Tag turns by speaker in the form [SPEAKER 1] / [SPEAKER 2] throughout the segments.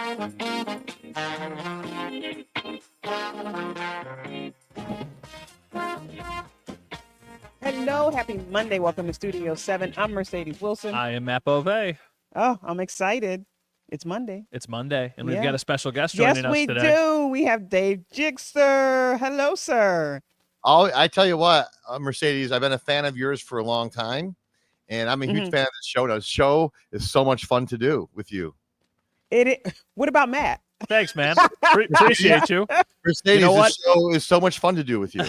[SPEAKER 1] Hello, happy Monday. Welcome to Studio 7. I'm Mercedes Wilson.
[SPEAKER 2] I am Matt Bove.
[SPEAKER 1] Oh, I'm excited. It's Monday.
[SPEAKER 2] It's Monday, and we've
[SPEAKER 1] Yeah.
[SPEAKER 2] got a special guest joining us
[SPEAKER 1] Yes, we
[SPEAKER 2] today.
[SPEAKER 1] do. We have Dave Jigster. Hello, sir.
[SPEAKER 3] I tell you what, Mercedes, I've been a fan of yours for a long time, and I'm a huge fan of this show. The show is so much fun to do with you.
[SPEAKER 1] What about Matt?
[SPEAKER 2] Thanks, man. Appreciate you.
[SPEAKER 3] Mercedes,
[SPEAKER 2] You know what?
[SPEAKER 3] this show is so much fun to do with you.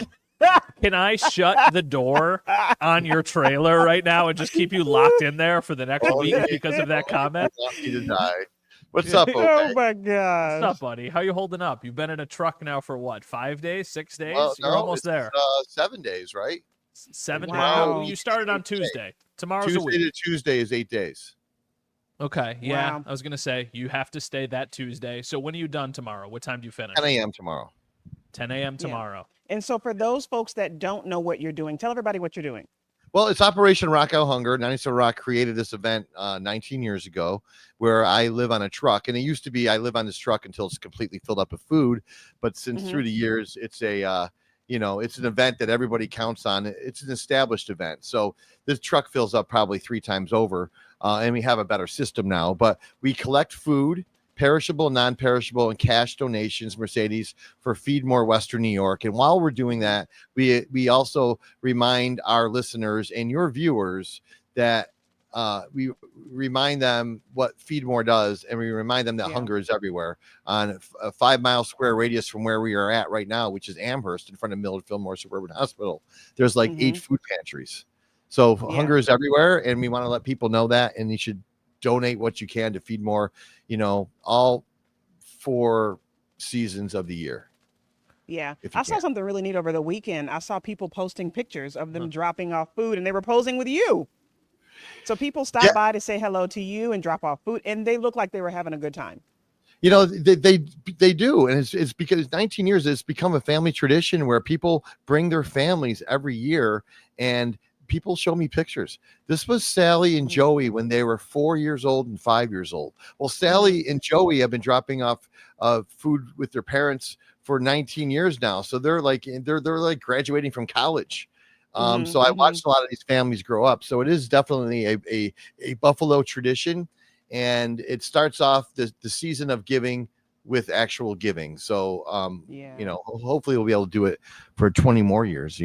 [SPEAKER 2] Can I shut the door on your trailer right now and just keep you locked in there for the next week because of that comment?
[SPEAKER 3] I want you to die. What's up,
[SPEAKER 1] Oh
[SPEAKER 3] okay?
[SPEAKER 1] my gosh.
[SPEAKER 2] What's up, buddy? How you holding up? You've been in a truck now for what, 5 days, 6 days?
[SPEAKER 3] Well,
[SPEAKER 2] You're
[SPEAKER 3] no,
[SPEAKER 2] almost there.
[SPEAKER 3] 7 days, right?
[SPEAKER 2] 7
[SPEAKER 1] Wow.
[SPEAKER 2] days. You started on Tuesday. Tomorrow's a
[SPEAKER 3] Tuesday
[SPEAKER 2] week.
[SPEAKER 3] to Tuesday is 8 days.
[SPEAKER 2] Okay, yeah.
[SPEAKER 1] Wow.
[SPEAKER 2] I was going to say, you have to stay that Tuesday. So when are you done tomorrow? What time do you finish?
[SPEAKER 3] 10 a.m. tomorrow.
[SPEAKER 2] 10 a.m. tomorrow.
[SPEAKER 1] And so for those folks that don't know what you're doing, tell everybody what you're doing.
[SPEAKER 3] Well, it's Operation Rock Out Hunger. 97 Rock created this event 19 years ago where I live on a truck. And it used to be I live on this truck until it's completely filled up with food. But since through the years, it's a, it's an event that everybody counts on. It's an established event. So this truck fills up probably 3 times over. And we have a better system now. But we collect food, perishable, non-perishable, and cash donations, Mercedes, for Feed More Western New York. And while we're doing that, we also remind our listeners and your viewers that we remind them what Feed More does, and we remind them that hunger is everywhere. On a 5 mile square radius from where we are at right now, which is Amherst in front of Millard Fillmore Suburban Hospital, there's like 8 food pantries. So hunger is everywhere, and we want to let people know that, and you should donate what you can to Feed More, all 4 seasons of the year.
[SPEAKER 1] Yeah. I saw something really neat over the weekend. I saw people posting pictures of them dropping off food, and they were posing with you. So people stop by to say hello to you and drop off food, and they look like they were having a good time.
[SPEAKER 3] They do, and it's because 19 years it's become a family tradition where people bring their families every year, and people show me pictures. This was Sally and Joey when they were 4 years old and 5 years old. Well, Sally and Joey have been dropping off food with their parents for 19 years now. So they're like graduating from college. So I watched a lot of these families grow up. So it is definitely a Buffalo tradition, and it starts off the season of giving with actual giving. So hopefully we'll be able to do it for 20 more years.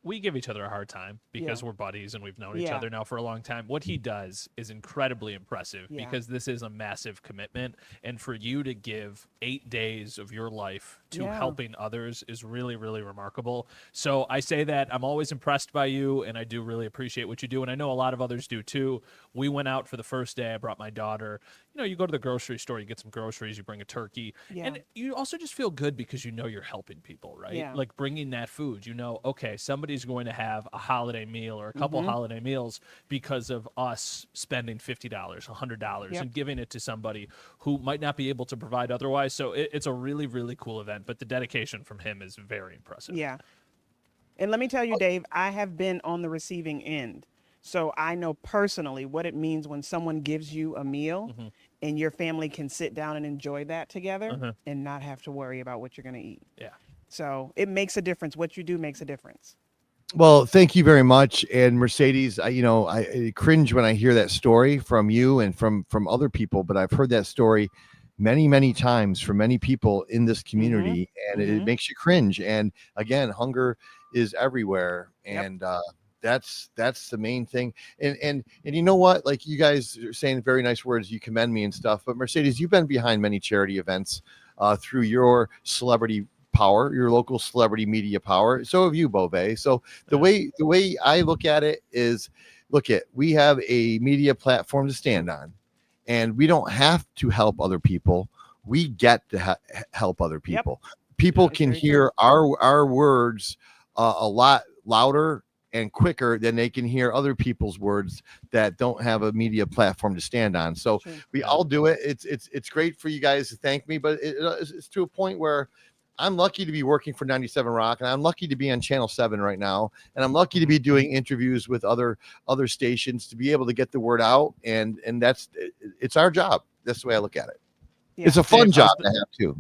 [SPEAKER 2] We give each other a hard time because we're buddies and we've known each other now for a long time. What he does is incredibly impressive because this is a massive commitment. And for you to give 8 days of your life to helping others is really, really remarkable. So I say that I'm always impressed by you, and I do really appreciate what you do. And I know a lot of others do too. We went out for the first day. I brought my daughter. You go to the grocery store, you get some groceries, you bring a turkey. And you also just feel good because you're helping people, right?
[SPEAKER 1] Yeah.
[SPEAKER 2] Like bringing that food, okay, somebody's going to have a holiday meal or a couple holiday meals because of us spending $50, $100 and giving it to somebody who might not be able to provide otherwise. So it's a really, really cool event, but the dedication from him is very impressive.
[SPEAKER 1] Yeah. And let me tell you, Dave, I have been on the receiving end. So I know personally what it means when someone gives you a meal and your family can sit down and enjoy that together and not have to worry about what you're going to eat.
[SPEAKER 2] Yeah.
[SPEAKER 1] So it makes a difference. What you do makes a difference.
[SPEAKER 3] Well, thank you very much. And Mercedes, I cringe when I hear that story from you and from other people, but I've heard that story many, many times from many people in this community, and it makes you cringe. And again, hunger is everywhere. And that's the main thing. And you know what? Like, you guys are saying very nice words. You commend me and stuff. But Mercedes, you've been behind many charity events through your celebrity power, your local celebrity media power. So have you, Bove. So the way I look at it is, we have a media platform to stand on, and we don't have to help other people. We get to help other people. People can hear our words a lot louder and quicker than they can hear other people's words that don't have a media platform to stand on. So we all do it. It's great for you guys to thank me, but it's to a point where I'm lucky to be working for 97 Rock, and I'm lucky to be on Channel 7 right now, and I'm lucky to be doing interviews with other stations to be able to get the word out, and it's our job. That's the way I look at it. It's a fun
[SPEAKER 2] Dave,
[SPEAKER 3] job to have too.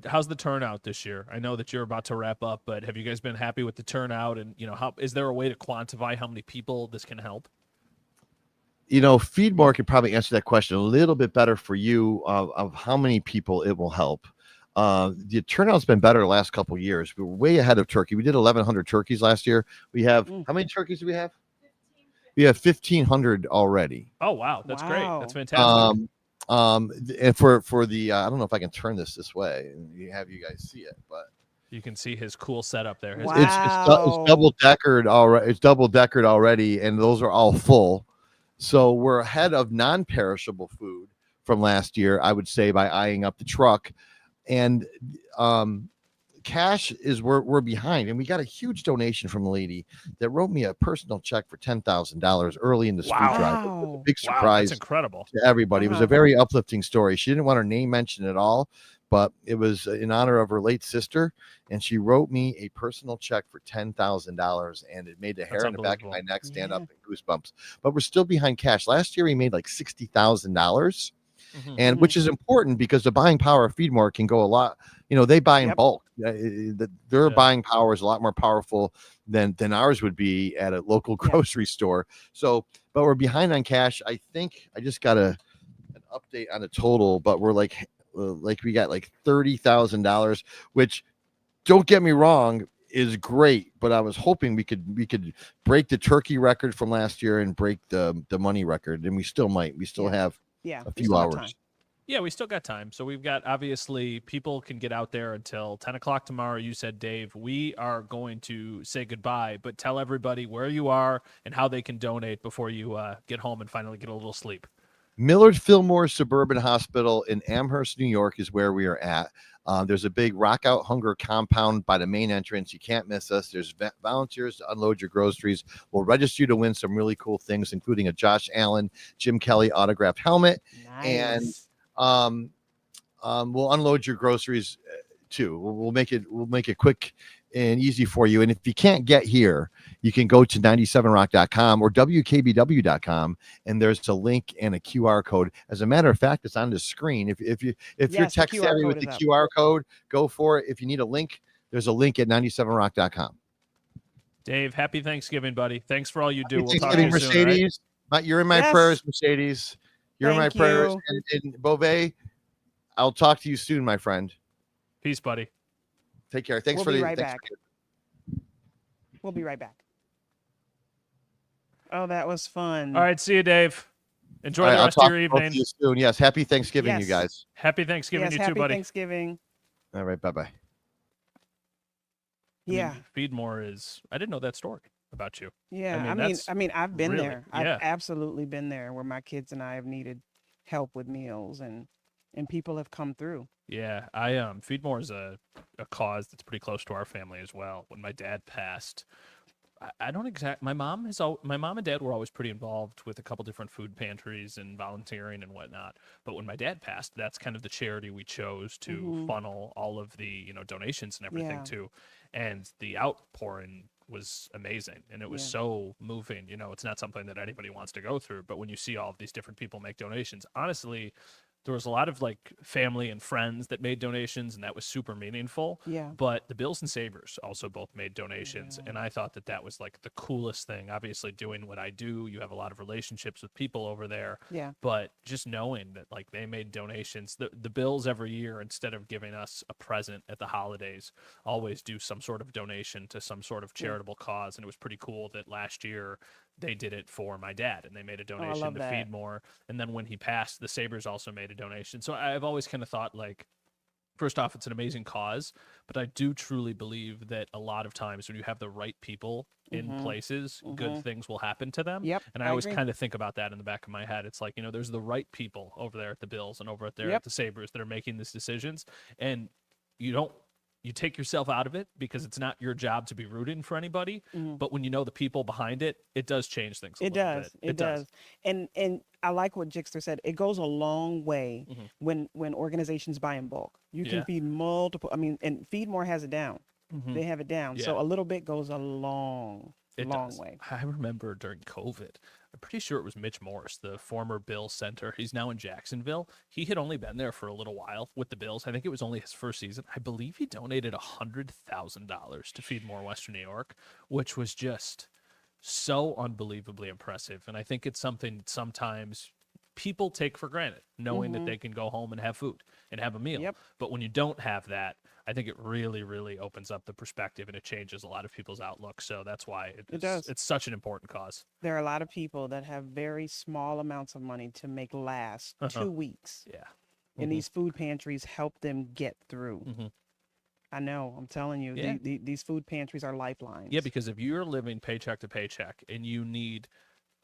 [SPEAKER 2] how's the turnout this year? I know that you're about to wrap up, but have you guys been happy with the turnout? And how is there a way to quantify how many people this can help?
[SPEAKER 3] Feedmore could probably answer that question a little bit better for you of how many people it will help. The turnout's been better the last couple of years. We were way ahead of Turkey. We did 1,100 turkeys last year. We have how many turkeys do we have? 15. We have 1,500 already.
[SPEAKER 2] Oh wow, that's great. That's fantastic.
[SPEAKER 3] And for the I don't know if I can turn this way and have you guys see it, but
[SPEAKER 2] you can see his cool setup there.
[SPEAKER 1] Wow.
[SPEAKER 3] It's double deckered already. It's double deckered already, and those are all full. So we're ahead of non-perishable food from last year, I would say, by eyeing up the truck. And cash is we're behind. And we got a huge donation from a lady that wrote me a personal check for $10,000 early in the food drive. It was a big surprise.
[SPEAKER 2] That's incredible
[SPEAKER 3] to everybody. It was a very uplifting story. She didn't want her name mentioned at all, but it was in honor of her late sister. And she wrote me a personal check for $10,000, and it made the hair on the back of my neck stand up and goosebumps. But we're still behind cash. Last year, we made like $60,000, and which is important because the buying power of Feedmore can go a lot. They buy in bulk. Their buying power is a lot more powerful than ours would be at a local grocery store. So, but we're behind on cash. I think I just got an update on the total, but we're like we got like $30,000, which, don't get me wrong, is great, but I was hoping we could break the turkey record from last year and break the money record, and we still might. We still have a few hours.
[SPEAKER 2] Yeah, we still got time. So we've got, obviously, people can get out there until 10 o'clock tomorrow. You said, Dave, we are going to say goodbye, but tell everybody where you are and how they can donate before you get home and finally get a little sleep.
[SPEAKER 3] Millard Fillmore Suburban Hospital in Amherst, New York is where we are at. There's a big Rock Out Hunger compound by the main entrance. You can't miss us. There's volunteers to unload your groceries. We'll register you to win some really cool things, including a Josh Allen, Jim Kelly autographed helmet.
[SPEAKER 1] Nice.
[SPEAKER 3] And we'll unload your groceries too. We'll make it quick and easy for you. And if you can't get here, you can go to 97rock.com or wkbw.com, and there's a link and a QR code. As a matter of fact, it's on the screen. If you're tech savvy with the QR code, go for it. If you need a link, there's a link at 97rock.com.
[SPEAKER 2] Dave, happy Thanksgiving, buddy. Thanks for all you do.
[SPEAKER 3] We'll talk to you Mercedes. Soon, right? You're in my prayers, Mercedes. You're in my prayers. And Beauvais, I'll talk to you soon, my friend.
[SPEAKER 2] Peace, buddy.
[SPEAKER 3] Take care. Thanks
[SPEAKER 1] We'll
[SPEAKER 3] for
[SPEAKER 1] be
[SPEAKER 3] the
[SPEAKER 1] right back. We'll be right back. Oh, that was fun.
[SPEAKER 2] All right, see you, Dave. Enjoy the rest of your evening.
[SPEAKER 3] You soon. Yes, happy Thanksgiving, you guys.
[SPEAKER 2] Happy Thanksgiving, you too, buddy.
[SPEAKER 1] Happy Thanksgiving.
[SPEAKER 3] All right, bye-bye.
[SPEAKER 1] Yeah.
[SPEAKER 2] Feedmore is. I didn't know that story about you.
[SPEAKER 1] Yeah, I mean, I've been there. I've absolutely been there, where my kids and I have needed help with meals, and people have come through.
[SPEAKER 2] Yeah, Feedmore is a cause that's pretty close to our family as well. When my dad passed, I don't exactly. My mom and dad were always pretty involved with a couple different food pantries and volunteering and whatnot. But when my dad passed, that's kind of the charity we chose to funnel all of the donations and everything to, and the outpouring was amazing, and it was so moving. It's not something that anybody wants to go through, but when you see all of these different people make donations, honestly, there was a lot of like family and friends that made donations, and that was super meaningful.
[SPEAKER 1] Yeah.
[SPEAKER 2] But the Bills and Sabres also both made donations, and I thought that was like the coolest thing. Obviously, doing what I do, you have a lot of relationships with people over there.
[SPEAKER 1] Yeah.
[SPEAKER 2] But just knowing that like they made donations, the Bills every year, instead of giving us a present at the holidays, always do some sort of donation to some sort of charitable cause, and it was pretty cool that last year they did it for my dad, and they made a donation to Feedmore. And then when he passed, the Sabres also made a donation. So I've always kind of thought, like, first off, it's an amazing cause, but I do truly believe that a lot of times when you have the right people in places, good things will happen to them.
[SPEAKER 1] Yep,
[SPEAKER 2] and I always kind of think about that in the back of my head. It's like, there's the right people over there at the Bills and over there at the Sabres that are making these decisions, and you take yourself out of it because it's not your job to be rooting for anybody. But when you know the people behind it, it does change things.
[SPEAKER 1] It does. And I like what Jixter said. It goes a long way when organizations buy in bulk. You can feed multiple. And Feedmore has it down. They have it down. So a little bit goes a long long
[SPEAKER 2] does.
[SPEAKER 1] way.
[SPEAKER 2] I remember during COVID, I'm pretty sure it was Mitch Morse, the former Bills center. He's now in Jacksonville. He had only been there for a little while with the Bills. I think it was only his first season. I believe he donated $100,000 to feed more Western New York, which was just so unbelievably impressive. And I think it's something that sometimes people take for granted, knowing that they can go home and have food and have a meal.
[SPEAKER 1] Yep.
[SPEAKER 2] But when you don't have that, I think it really, really opens up the perspective and it changes a lot of people's outlook. So that's why
[SPEAKER 1] It does.
[SPEAKER 2] It's such an important cause.
[SPEAKER 1] There are a lot of people that have very small amounts of money to make last 2 weeks.
[SPEAKER 2] Yeah.
[SPEAKER 1] And these food pantries help them get through. I know. I'm telling you,
[SPEAKER 2] Yeah.
[SPEAKER 1] these food pantries are lifelines.
[SPEAKER 2] Yeah, because if you're living paycheck to paycheck and you need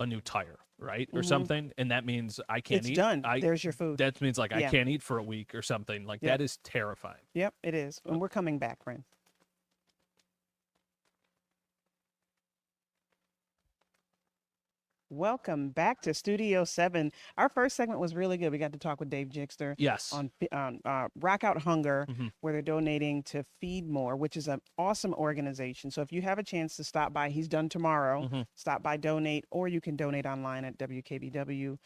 [SPEAKER 2] a new tire, right, or something, and that means I can't
[SPEAKER 1] it's
[SPEAKER 2] eat.
[SPEAKER 1] done. There's your food.
[SPEAKER 2] That means like I
[SPEAKER 1] Yeah.
[SPEAKER 2] can't eat for a week or something. Like that is terrifying.
[SPEAKER 1] Yep, it is. And we're coming back, friend. Welcome back to Studio 7. Our first segment was really good. We got to talk with Dave Jixter
[SPEAKER 2] Yes.
[SPEAKER 1] on Rock Out Hunger, where they're donating to Feed More, which is an awesome organization. So if you have a chance to stop by, he's done tomorrow. Stop by, donate, or you can donate online at WKBW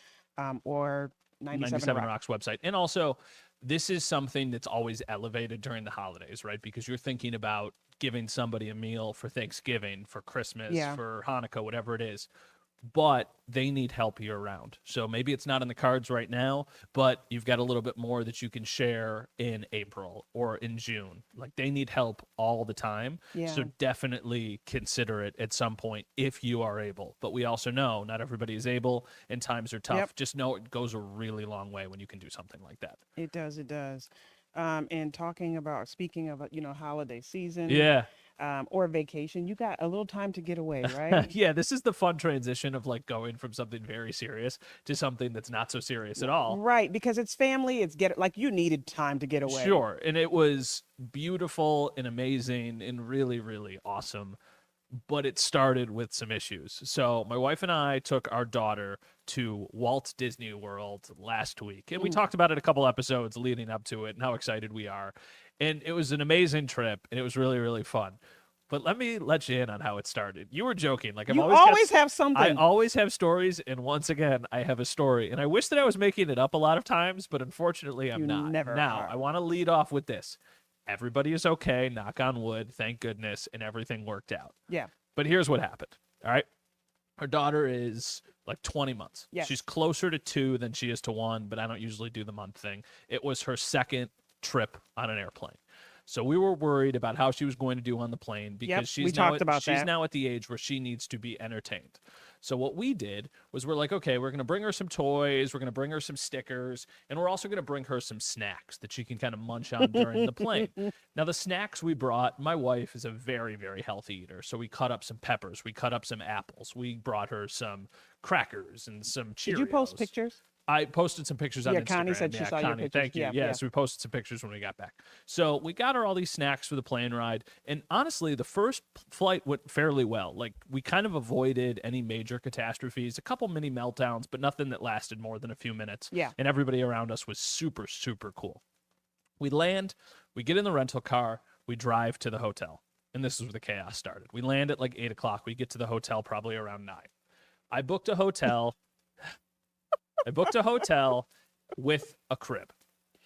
[SPEAKER 1] or 97 Rock.
[SPEAKER 2] Rock's website. And also, this is something that's always elevated during the holidays, right? Because you're thinking about giving somebody a meal for Thanksgiving, for Christmas, for Hanukkah, whatever it is. But they need help year round. So maybe it's not in the cards right now, but you've got a little bit more that you can share in April or in June. Like they need help all the time.
[SPEAKER 1] Yeah.
[SPEAKER 2] So definitely consider it at some point if you are able. But we also know not everybody is able and times are tough.
[SPEAKER 1] Yep.
[SPEAKER 2] Just know it goes a really long way when you can do something like that.
[SPEAKER 1] It does. It does. And speaking of, holiday season.
[SPEAKER 2] Yeah.
[SPEAKER 1] Or vacation, you got a little time to get away, right?
[SPEAKER 2] Yeah, this is the fun transition of like going from something very serious to something that's not so serious at all.
[SPEAKER 1] Right, because it's family. You needed time to get away.
[SPEAKER 2] Sure, and it was beautiful and amazing and really, really awesome. But it started with some issues. So my wife and I took our daughter to Walt Disney World last week, and we talked about it a couple episodes leading up to it and how excited we are. And it was an amazing trip, and it was really, really fun. But let me let you in on how it started. You were joking. Like
[SPEAKER 1] You always have something.
[SPEAKER 2] I always have stories, and once again, I have a story. And I wish that I was making it up a lot of times, but unfortunately, I'm not.
[SPEAKER 1] Never
[SPEAKER 2] Now,
[SPEAKER 1] are.
[SPEAKER 2] I want to lead off with this. Everybody is okay, knock on wood, thank goodness, and everything worked out.
[SPEAKER 1] Yeah.
[SPEAKER 2] But here's what happened, all right? Her daughter is like 20 months.
[SPEAKER 1] Yes.
[SPEAKER 2] She's closer to 2 than she is to 1, but I don't usually do the month thing. It was her second trip on an airplane. So we were worried about how she was going to do on the plane because
[SPEAKER 1] we talked about
[SPEAKER 2] she's
[SPEAKER 1] that.
[SPEAKER 2] now at the age where she needs to be entertained. So what we did was we're like, okay, we're going to bring her some toys, we're going to bring her some stickers, and we're also going to bring her some snacks that she can kind of munch on during the plane. Now, the snacks we brought, my wife is a very, very healthy eater. So we cut up some peppers, we cut up some apples, we brought her some crackers and some Cheerios.
[SPEAKER 1] Did you post pictures?
[SPEAKER 2] I posted some pictures on
[SPEAKER 1] Yeah,
[SPEAKER 2] Instagram.
[SPEAKER 1] Connie said she saw your
[SPEAKER 2] Connie,
[SPEAKER 1] pictures.
[SPEAKER 2] thank you.
[SPEAKER 1] Yeah,
[SPEAKER 2] Yes, we posted some pictures when we got back. So we got her all these snacks for the plane ride. And honestly, the first flight went fairly well. Like, we kind of avoided any major catastrophes, a couple mini meltdowns, but nothing that lasted more than a few minutes.
[SPEAKER 1] Yeah.
[SPEAKER 2] And everybody around us was super, super cool. We land, we get in the rental car, we drive to the hotel. And this is where the chaos started. We land at like 8 o'clock. We get to the hotel probably around 9. I booked a hotel. With a crib.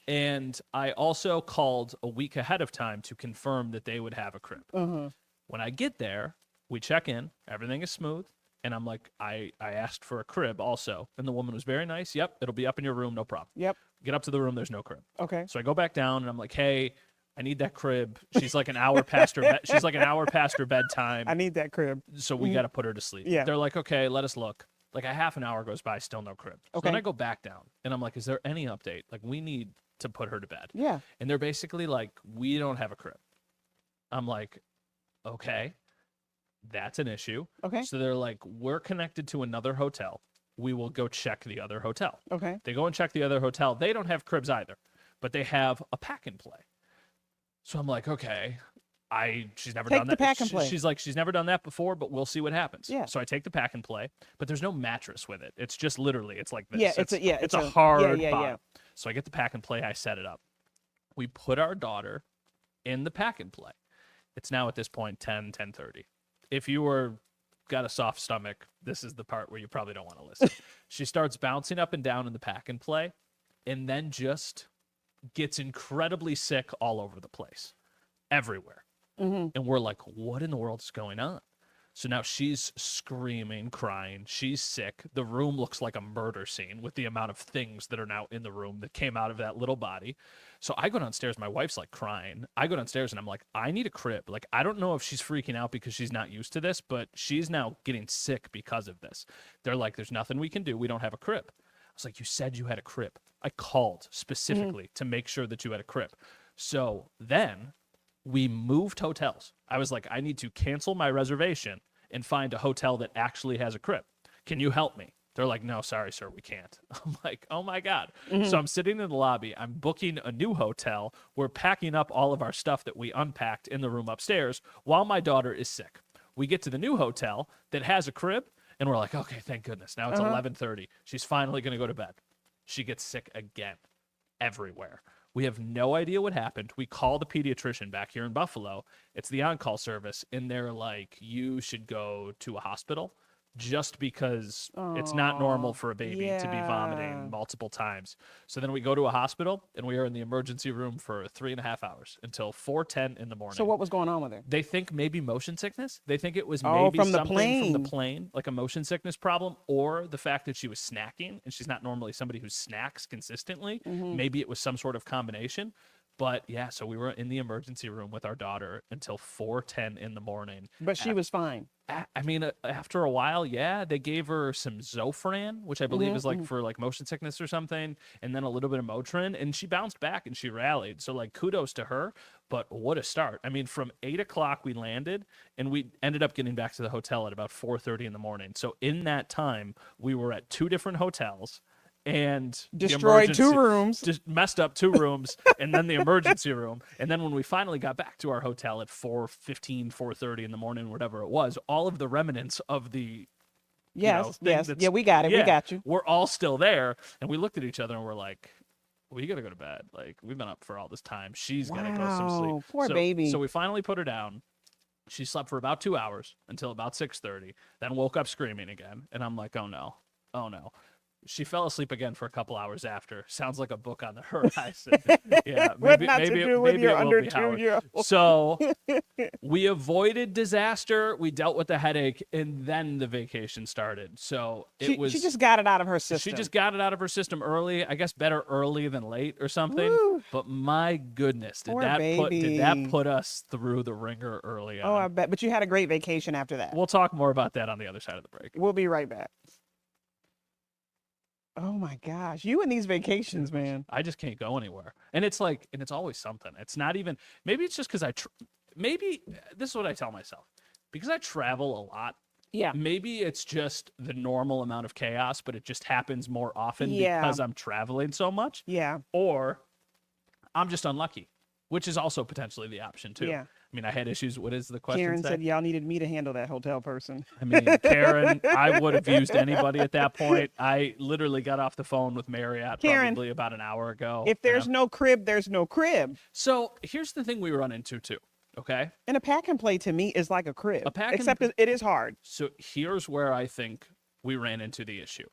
[SPEAKER 2] And I also called a week ahead of time to confirm that they would have a crib. When I get there, we check in, everything is smooth. And I'm like, I asked for a crib also. And the woman was very nice. Yep, it'll be up in your room, no problem.
[SPEAKER 1] Yep.
[SPEAKER 2] Get up to the room, there's no crib.
[SPEAKER 1] Okay.
[SPEAKER 2] So I go back down and I'm like, hey, I need that crib. She's like an hour past her she's like an hour past her bedtime.
[SPEAKER 1] I need that crib.
[SPEAKER 2] So we got to put her to sleep.
[SPEAKER 1] Yeah.
[SPEAKER 2] They're like, okay, let us look. Like a half an hour goes by, still no crib. So
[SPEAKER 1] Okay.
[SPEAKER 2] then I go back down and I'm like, is there any update? Like, we need to put her to bed.
[SPEAKER 1] Yeah.
[SPEAKER 2] And they're basically like, we don't have a crib. I'm like, okay, that's an issue.
[SPEAKER 1] Okay.
[SPEAKER 2] So they're like, we're connected to another hotel. We will go check the other hotel.
[SPEAKER 1] Okay.
[SPEAKER 2] They go and check the other hotel. They don't have cribs either, but they have a pack and play. So I'm like, okay, she's never
[SPEAKER 1] Take
[SPEAKER 2] done
[SPEAKER 1] the
[SPEAKER 2] that.
[SPEAKER 1] pack and play.
[SPEAKER 2] She's like, she's never done that before, but we'll see what happens.
[SPEAKER 1] Yeah.
[SPEAKER 2] So I take the pack and play, but there's no mattress with it. It's just literally, it's like this.
[SPEAKER 1] Yeah,
[SPEAKER 2] it's a hard
[SPEAKER 1] yeah.
[SPEAKER 2] bottom. So I get the pack and play. I set it up. We put our daughter in the pack and play. It's now at this point 10:30. If you were got a soft stomach. This is the part where you probably don't want to listen. She starts bouncing up and down in the pack and play, and then just gets incredibly sick all over the place, everywhere. And we're like, what in the world is going on? So now she's screaming, crying. She's sick. The room looks like a murder scene with the amount of things that are now in the room that came out of that little body. So I go downstairs. My wife's like crying. I go downstairs and I'm like, I need a crib. Like, I don't know if she's freaking out because she's not used to this, but she's now getting sick because of this. They're like, there's nothing we can do. We don't have a crib. I was like, you said you had a crib. I called specifically to make sure that you had a crib. So then we moved hotels. I was like, I need to cancel my reservation and find a hotel that actually has a crib. Can you help me? They're like, no, sorry, sir, we can't. I'm like, oh my God. So I'm sitting in the lobby. I'm booking a new hotel. We're packing up all of our stuff that we unpacked in the room upstairs while my daughter is sick. We get to the new hotel that has a crib, and we're like, okay, thank goodness. Now it's 11:30. She's finally going to go to bed. She gets sick again, everywhere. We have no idea what happened. We call the pediatrician back here in Buffalo. It's the on-call service, and they're like, you should go to a hospital just because it's not normal for a baby to be vomiting multiple times. So then we go to a hospital, and we are in the emergency room for 3.5 hours until 4:10 in the morning.
[SPEAKER 1] So what was going on with her?
[SPEAKER 2] They think maybe motion sickness. They think it was maybe
[SPEAKER 1] from the
[SPEAKER 2] something from the
[SPEAKER 1] plane.
[SPEAKER 2] plane, like a motion sickness problem, or the fact that she was snacking, and she's not normally somebody who snacks consistently. Maybe it was some sort of combination. But yeah, so we were in the emergency room with our daughter until 4:10 in the morning.
[SPEAKER 1] But she was fine.
[SPEAKER 2] I mean, after a while, yeah, they gave her some Zofran, which I believe is like for like motion sickness or something, and then a little bit of Motrin, and she bounced back and she rallied. So like kudos to her, but what a start. I mean, from 8 o'clock we landed, and we ended up getting back to the hotel at about 4:30 in the morning. So in that time, we were at 2 different hotels. And
[SPEAKER 1] destroyed 2 rooms,
[SPEAKER 2] just messed up 2 rooms, and then the emergency room. And then when we finally got back to our hotel at 4:15, 4:30 in the morning, whatever it was, all of the remnants of the
[SPEAKER 1] yes, yeah, we got it, we got you.
[SPEAKER 2] We're all still there, and we looked at each other and we're like, we gotta go to bed. Like, we've been up for all this time. She's gotta go some sleep.
[SPEAKER 1] Poor baby.
[SPEAKER 2] So we finally put her down. She slept for about 2 hours until about 6:30, then woke up screaming again. And I'm like, oh no. She fell asleep again for a couple hours after. Sounds like a book on the horizon. Yeah, maybe it will be Howard. So we avoided disaster. We dealt with the headache, and then the vacation started. So she
[SPEAKER 1] just got it out of her system.
[SPEAKER 2] She just got it out of her system early. I guess better early than late or something. Woo. But my goodness, did that put us through the ringer early on?
[SPEAKER 1] Oh, I bet. But you had a great vacation after that.
[SPEAKER 2] We'll talk more about that on the other side of the break.
[SPEAKER 1] We'll be right back. Oh my gosh, you and these vacations, man.
[SPEAKER 2] I just can't go anywhere. And it's like, and it's always something. It's not even, maybe it's just because maybe this is what I tell myself. Because I travel a lot.
[SPEAKER 1] Yeah.
[SPEAKER 2] Maybe it's just the normal amount of chaos, but it just happens more often because I'm traveling so much.
[SPEAKER 1] Yeah.
[SPEAKER 2] Or I'm just unlucky, which is also potentially the option too.
[SPEAKER 1] Yeah.
[SPEAKER 2] I mean, I had issues. What is the question?
[SPEAKER 1] Karen said y'all needed me to handle that hotel person.
[SPEAKER 2] I mean, Karen, I would have used anybody at that point. I literally got off the phone with Marriott probably about an hour ago.
[SPEAKER 1] If there's no crib, there's no crib.
[SPEAKER 2] So here's the thing we run into too. Okay.
[SPEAKER 1] And a pack and play to me is like a crib, except it is hard.
[SPEAKER 2] So here's where I think we ran into the issue.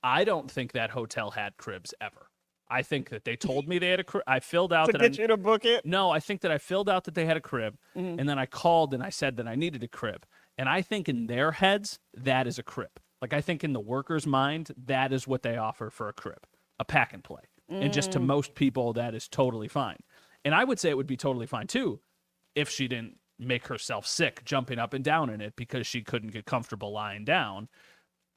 [SPEAKER 2] I don't think that hotel had cribs ever. I think that they told me they had a crib. I filled out
[SPEAKER 1] to get you to book it.
[SPEAKER 2] No, I think that I filled out that they had a crib, and then I called and I said that I needed a crib. And I think in their heads that is a crib. Like, I think in the worker's mind that is what they offer for a crib, a pack and play. And just to most people that is totally fine. And I would say it would be totally fine too if she didn't make herself sick jumping up and down in it because she couldn't get comfortable lying down.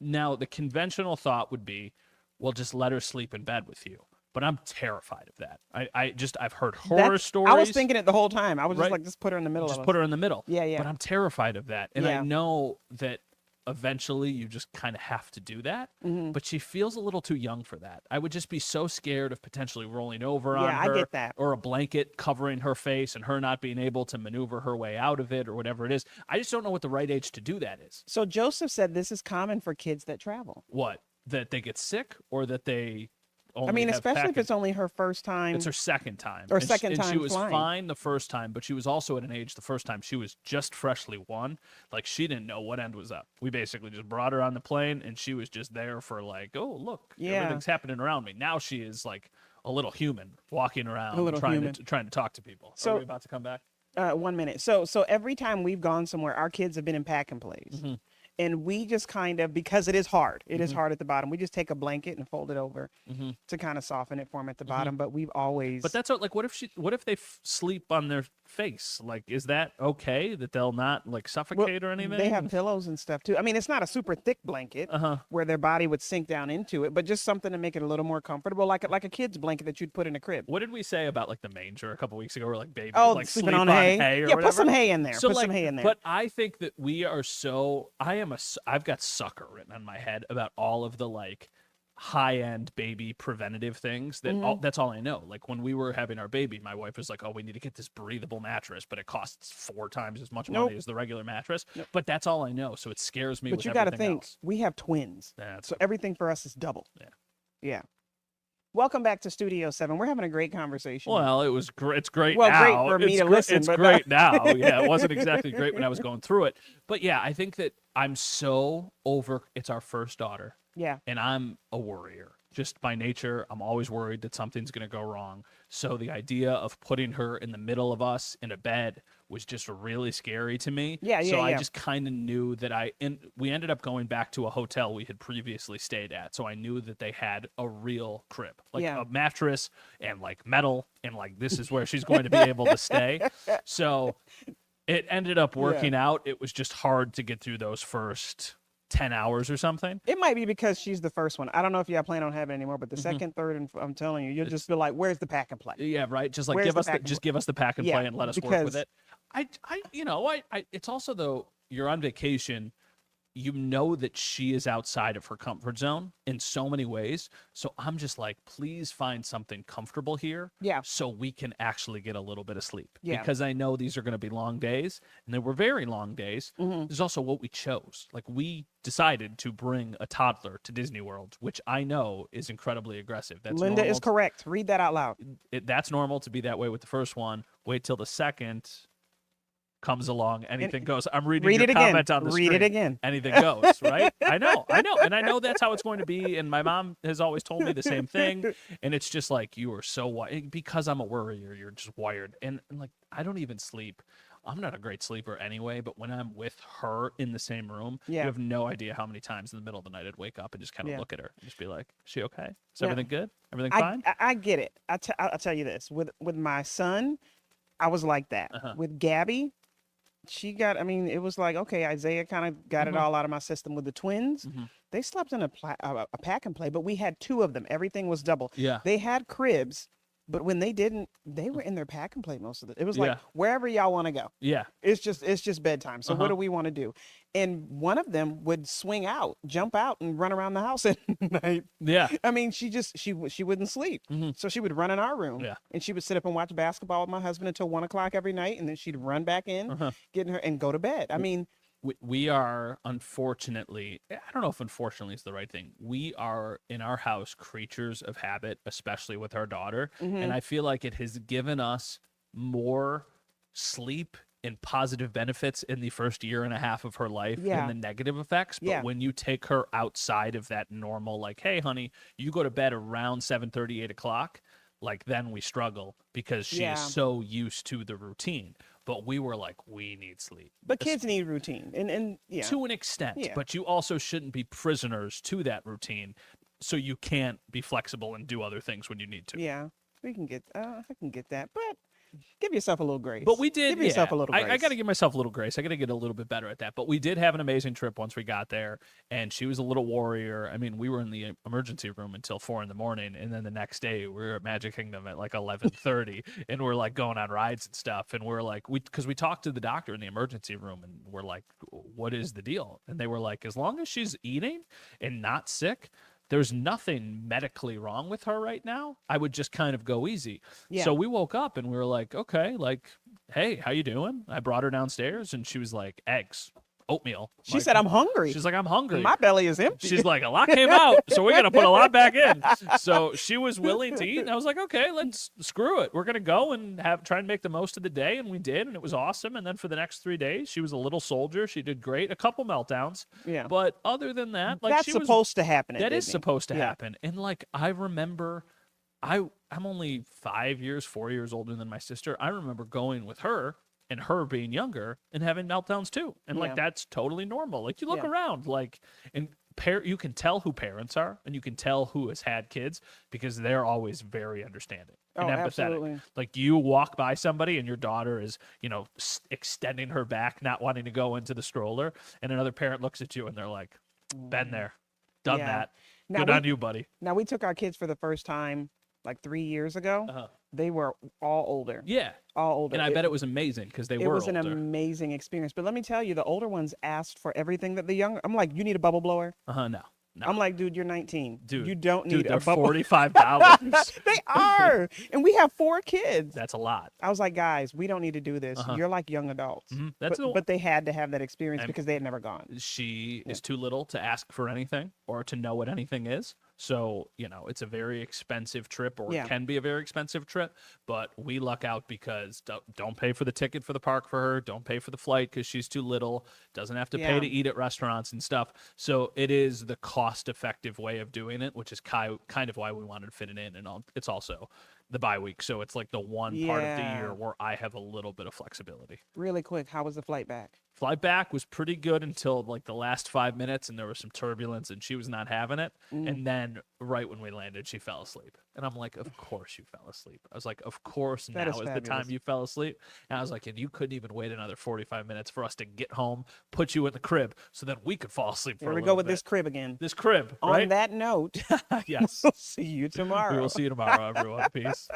[SPEAKER 2] Now, the conventional thought would be, well, just let her sleep in bed with you. But I'm terrified of that. I've heard horror stories.
[SPEAKER 1] I was thinking it the whole time. I was just like, just put her in the middle.
[SPEAKER 2] Just put her in the middle.
[SPEAKER 1] Yeah.
[SPEAKER 2] But I'm terrified of that. And I know that eventually you just kind of have to do that. But she feels a little too young for that. I would just be so scared of potentially rolling over on her.
[SPEAKER 1] I get that.
[SPEAKER 2] Or a blanket covering her face and her not being able to maneuver her way out of it or whatever it is. I just don't know what the right age to do that is.
[SPEAKER 1] So Joseph said this is common for kids that travel.
[SPEAKER 2] What? That they get sick or that they only
[SPEAKER 1] I mean,
[SPEAKER 2] have
[SPEAKER 1] especially if
[SPEAKER 2] package.
[SPEAKER 1] it's only her first time.
[SPEAKER 2] It's her second time.
[SPEAKER 1] Or
[SPEAKER 2] And
[SPEAKER 1] second
[SPEAKER 2] and she
[SPEAKER 1] time
[SPEAKER 2] was
[SPEAKER 1] flying.
[SPEAKER 2] fine the first time, but she was also at an age the first time she was just freshly won. Like, she didn't know what end was up. We basically just brought her on the plane, and she was just there for like, oh, look,
[SPEAKER 1] Yeah.
[SPEAKER 2] everything's happening around me. Now she is like a little human walking around,
[SPEAKER 1] A little human.
[SPEAKER 2] trying to talk to people.
[SPEAKER 1] So-
[SPEAKER 2] Are we about to come back?
[SPEAKER 1] 1 minute. So every time we've gone somewhere, our kids have been in pack and plays.
[SPEAKER 2] Mm-hmm.
[SPEAKER 1] And we just kind of, because it is hard, it is hard at the bottom. We just take a blanket and fold it over to kind of soften it for them at the bottom. But we've always.
[SPEAKER 2] But that's like, what if they sleep on their face? Like, is that okay that they'll not like suffocate or anything?
[SPEAKER 1] They have pillows and stuff too. I mean, it's not a super thick blanket where their body would sink down into it, but just something to make it a little more comfortable, like a kid's blanket that you'd put in a crib.
[SPEAKER 2] What did we say about like the manger a couple weeks ago? Where like babies like
[SPEAKER 1] sleeping
[SPEAKER 2] sleep
[SPEAKER 1] on hay.
[SPEAKER 2] or
[SPEAKER 1] Yeah,
[SPEAKER 2] whatever?
[SPEAKER 1] put some hay in there.
[SPEAKER 2] So
[SPEAKER 1] put
[SPEAKER 2] like,
[SPEAKER 1] some hay in there.
[SPEAKER 2] But I think that we are so. I've got sucker written on my head about all of the like high-end baby preventative things that's all I know. Like, when we were having our baby, my wife was like, oh, we need to get this breathable mattress, but it costs 4 times as much money as the regular mattress. But that's all I know, so it scares me.
[SPEAKER 1] But
[SPEAKER 2] with
[SPEAKER 1] you got to
[SPEAKER 2] everything
[SPEAKER 1] think,
[SPEAKER 2] else.
[SPEAKER 1] we have twins,
[SPEAKER 2] That's
[SPEAKER 1] so everything for us is double. Yeah. Welcome back to Studio 7. We're having a great conversation.
[SPEAKER 2] Well, it was great. It's great
[SPEAKER 1] Well,
[SPEAKER 2] now.
[SPEAKER 1] great for me to listen,
[SPEAKER 2] It's
[SPEAKER 1] but
[SPEAKER 2] great now. Yeah, it wasn't exactly great when I was going through it. But yeah, I think that I'm so over. It's our first daughter.
[SPEAKER 1] Yeah.
[SPEAKER 2] And I'm a worrier. Just by nature, I'm always worried that something's going to go wrong. So the idea of putting her in the middle of us in a bed was just really scary to me. So I just kind of knew that we ended up going back to a hotel we had previously stayed at. So I knew that they had a real crib, like a mattress and like metal, and like, this is where she's going to be able to stay. So it ended up working out. It was just hard to get through those first 10 hours or something.
[SPEAKER 1] It might be because she's the first one. I don't know if y'all plan on having it anymore, but the second, third, and I'm telling you, you'll just feel like, where's the pack and play?
[SPEAKER 2] Yeah, right. Just like
[SPEAKER 1] Where's
[SPEAKER 2] give
[SPEAKER 1] the
[SPEAKER 2] us
[SPEAKER 1] pack and
[SPEAKER 2] just
[SPEAKER 1] play?
[SPEAKER 2] give us the pack and play and let us work with
[SPEAKER 1] because-
[SPEAKER 2] it. It's also, though, you're on vacation, you know that she is outside of her comfort zone in so many ways. So I'm just like, please find something comfortable here.
[SPEAKER 1] Yeah.
[SPEAKER 2] So we can actually get a little bit of sleep.
[SPEAKER 1] Yeah.
[SPEAKER 2] Because I know these are going to be long days, and they were very long days. There's also what we chose. Like, we decided to bring a toddler to Disney World, which I know is incredibly aggressive. That's
[SPEAKER 1] Linda
[SPEAKER 2] normal
[SPEAKER 1] is correct. Read that out loud.
[SPEAKER 2] that's normal to be that way with the first one. Wait till the second comes along, anything goes. I'm reading
[SPEAKER 1] Read
[SPEAKER 2] your
[SPEAKER 1] it again.
[SPEAKER 2] comment on the
[SPEAKER 1] Read
[SPEAKER 2] screen.
[SPEAKER 1] it again.
[SPEAKER 2] Anything goes, right? I know, and I know that's how it's going to be. And my mom has always told me the same thing. And it's just like, you are so wired because I'm a worrier. You're just wired, and like, I don't even sleep. I'm not a great sleeper anyway, but when I'm with her in the same room, you have no idea how many times in the middle of the night I'd wake up and just kind of look at her and just be like, is she okay? Is everything good? Everything fine?
[SPEAKER 1] I get it. I'll tell you this. With my son, I was like that. With Gabby, it was like, okay, Isaiah kind of got it all out of my system. With the twins, they slept in a pack and play, but we had 2 of them. Everything was double.
[SPEAKER 2] Yeah.
[SPEAKER 1] They had cribs, but when they didn't, they were in their pack and play most of it. It was like, wherever y'all want to go.
[SPEAKER 2] Yeah.
[SPEAKER 1] It's just bedtime. So what do we want to do? And one of them would jump out and run around the house at night.
[SPEAKER 2] Yeah.
[SPEAKER 1] I mean, she wouldn't sleep. So she would run in our room and she would sit up and watch basketball with my husband until 1 o'clock every night. And then she'd run back in, get in her and go to bed. I mean,
[SPEAKER 2] we are, unfortunately, I don't know if unfortunately is the right thing. We are in our house creatures of habit, especially with our daughter. And I feel like it has given us more sleep and positive benefits in the first year and a half of her life than the negative effects. But when you take her outside of that normal, like, hey, honey, you go to bed around 7:30, 8 o'clock, like, then we struggle because she's so used to the routine. But we were like, we need sleep.
[SPEAKER 1] But kids need routine, and
[SPEAKER 2] to an extent.
[SPEAKER 1] Yeah.
[SPEAKER 2] But you also shouldn't be prisoners to that routine, so you can't be flexible and do other things when you need to.
[SPEAKER 1] Yeah, we can get. I can get that, but give yourself a little grace.
[SPEAKER 2] But we did.
[SPEAKER 1] Give yourself a little grace.
[SPEAKER 2] I got to give myself a little grace. I got to get a little bit better at that. But we did have an amazing trip once we got there, and she was a little warrior. I mean, we were in the emergency room until 4 a.m, and then the next day we were at Magic Kingdom at like 11:30, and we're like going on rides and stuff. And we're like, because we talked to the doctor in the emergency room, and we're like, what is the deal? And they were like, as long as she's eating and not sick, there's nothing medically wrong with her right now. I would just kind of go easy.
[SPEAKER 1] Yeah.
[SPEAKER 2] So we woke up and we were like, okay, like, hey, how you doing? I brought her downstairs and she was like, eggs. oatmeal.
[SPEAKER 1] She said, I'm hungry.
[SPEAKER 2] She's like, I'm hungry.
[SPEAKER 1] My belly is empty.
[SPEAKER 2] She's like, a lot came out, so we got to put a lot back in. So she was willing to eat, and I was like, okay, let's screw it. We're gonna go and try and make the most of the day, and we did, and it was awesome. And then for the next 3 days, she was a little soldier. She did great. A couple meltdowns,
[SPEAKER 1] Yeah.
[SPEAKER 2] but other than that, like
[SPEAKER 1] That's supposed to happen.
[SPEAKER 2] That is supposed to happen. And like I remember, I'm only 4 years older than my sister. I remember going with her and her being younger and having meltdowns too. And like that's totally normal. Like you look around, like and you can tell who parents are and you can tell who has had kids because they're always very understanding and empathetic.
[SPEAKER 1] Absolutely.
[SPEAKER 2] Like you walk by somebody and your daughter is, extending her back, not wanting to go into the stroller, and another parent looks at you and they're like, been there, done that. Good on you, buddy.
[SPEAKER 1] Now we took our kids for the first time like 3 years ago. They were all older.
[SPEAKER 2] Yeah.
[SPEAKER 1] All older.
[SPEAKER 2] And I bet it was amazing because they were older.
[SPEAKER 1] It was an amazing experience. But let me tell you, the older ones asked for everything that the younger. I'm like, you need a bubble blower?
[SPEAKER 2] No.
[SPEAKER 1] I'm like, dude, you're 19.
[SPEAKER 2] Dude,
[SPEAKER 1] you don't need
[SPEAKER 2] they're
[SPEAKER 1] a bubble.
[SPEAKER 2] $45.
[SPEAKER 1] They are. And we have 4 kids.
[SPEAKER 2] That's a lot.
[SPEAKER 1] I was like, guys, we don't need to do this. You're like young adults. But they had to have that experience because they had never gone.
[SPEAKER 2] She is too little to ask for anything or to know what anything is. So, it's a very expensive trip or it can be a very expensive trip, but we luck out because don't pay for the ticket for the park for her. Don't pay for the flight because she's too little. Doesn't have to pay to eat at restaurants and stuff. So it is the cost-effective way of doing it, which is kind of why we wanted to fit it in. And it's also the bye week. So it's like the one part of the year where I have a little bit of flexibility.
[SPEAKER 1] Really quick, how was the flight back?
[SPEAKER 2] Flight back was pretty good until like the last 5 minutes, and there was some turbulence, and she was not having it. And then right when we landed, she fell asleep. And I'm like, of course you fell asleep. I was like, of course now is the time you fell asleep. And I was like, and you couldn't even wait another 45 minutes for us to get home, put you in the crib, so that we could fall asleep for a little bit.
[SPEAKER 1] Here we go with this crib again.
[SPEAKER 2] This crib,
[SPEAKER 1] right? On that note,
[SPEAKER 2] yes.
[SPEAKER 1] we'll see you tomorrow.
[SPEAKER 2] We will see you tomorrow, everyone. Peace.